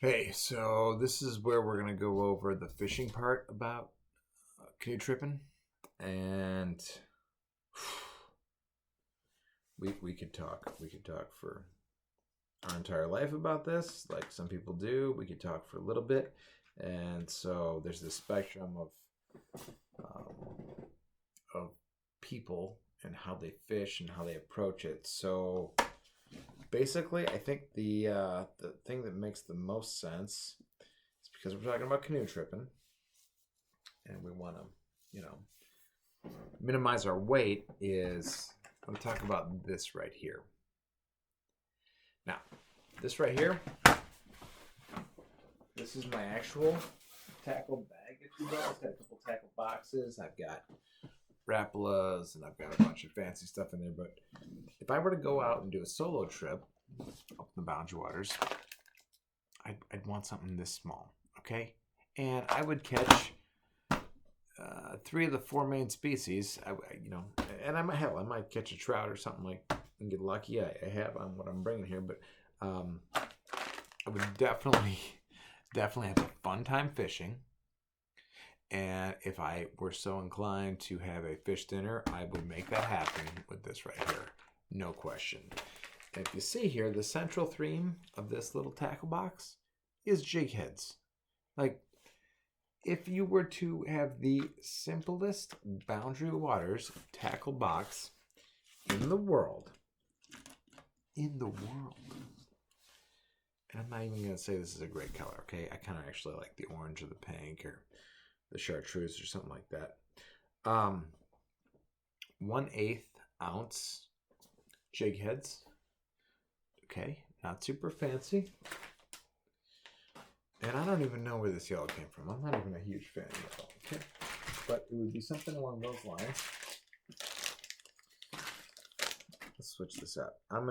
Hey, so this is where we're gonna go over the fishing part about canoe tripping, and we could talk for our entire life about this, like some people do. We could talk for a little bit, and so there's this spectrum um, of people and how they fish and how they approach it. So basically, I think the thing that makes the most sense is because we're talking about canoe tripping, and we want to, you know, minimize our weight. Is I'm going to talk about this right here. Now, this right here, this is my actual tackle bag, if you will. I've got a couple tackle boxes. I've got Rapalas, and I've got a bunch of fancy stuff in there. But if I were to go out and do a solo trip up in the Boundary Waters, I'd want something this small, okay? And I would catch 3 of the 4 main species. And I might catch a trout or something like and get lucky. I have on what I'm bringing here, but I would definitely have a fun time fishing. And if I were so inclined to have a fish dinner, I would make that happen with this right here. No question. And if you see here, the central theme of this little tackle box is jig heads. Like, if you were to have the simplest Boundary Waters tackle box in the world, and I'm not even going to say this is a great color, okay? I kind of actually like the orange or the pink or the chartreuse or something like that. 1/8 ounce jig heads. Okay, not super fancy. And I don't even know where this yellow came from. I'm not even a huge fan of yellow, okay? But it would be something along those lines. Let's switch this up. I'm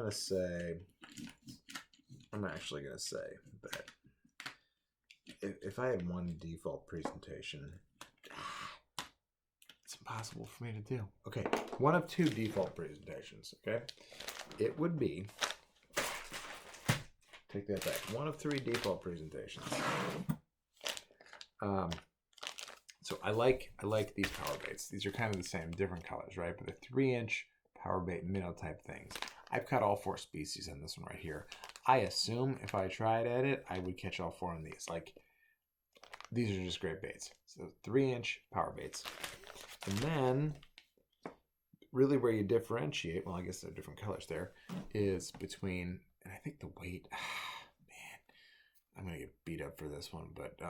actually going to say that if I had one default presentation, it's impossible for me to do. Okay, one of 2 default presentations, okay? It would be, take that back, one of 3 default presentations. So I like these power baits. These are kind of the same, different colors, right? But they're 3-inch power bait minnow type things. I've caught all 4 species on this one right here. I assume if I tried at it, I would catch all 4 of these. Like, these are just great baits. So 3-inch power baits. And then really where you differentiate, well, I guess they're different colors there, is between, and I think the weight, man, I'm going to get beat up for this one, but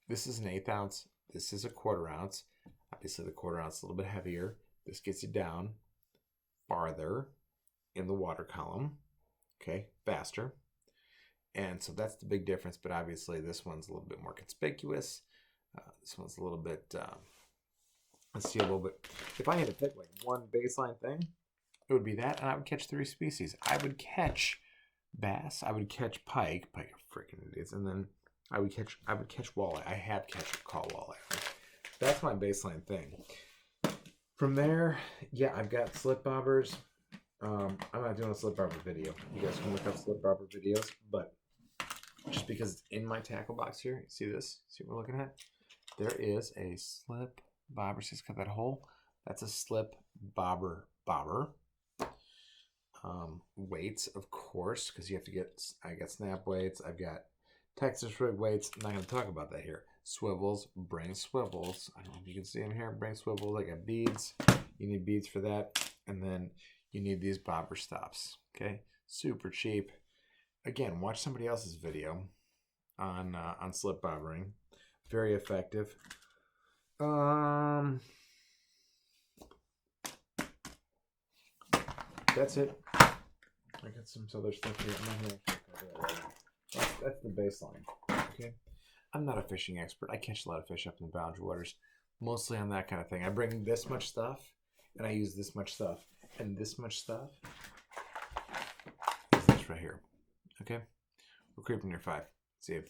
this is an 1/8 ounce. This is a 1/4 ounce. Obviously the 1/4 ounce is a little bit heavier. This gets you down farther in the water column, okay, faster. And so that's the big difference, but obviously this one's a little bit more conspicuous. This one's a little bit unseeable, but if I had to pick like one baseline thing, it would be that, and I would catch 3 species. I would catch bass, I would catch pike are freaking idiots, and then I would catch walleye. I have caught walleye. That's my baseline thing. From there, yeah, I've got slip bobbers. I'm not doing a slip bobber video. You guys can look up slip bobber videos, but just because it's in my tackle box here, you see this? See what we're looking at? There is a slip bobber. See, it's got that hole. That's a slip bobber. Weights, of course, because you have to get. I got snap weights. I've got Texas rig weights. I'm not going to talk about that here. Swivels, bring swivels. I don't know if you can see them here. Bring swivels. I got beads. You need beads for that, and then you need these bobber stops. Okay, super cheap. Again, watch somebody else's video on slip bobbering. Very effective. That's it. I got some other stuff here. I'm not gonna cover that right now. That's the baseline. Okay. I'm not a fishing expert. I catch a lot of fish up in the Boundary Waters, mostly on that kind of thing. I bring this much stuff, and I use this much stuff, and this much stuff is this right here. Okay. We're creeping near 5. See you.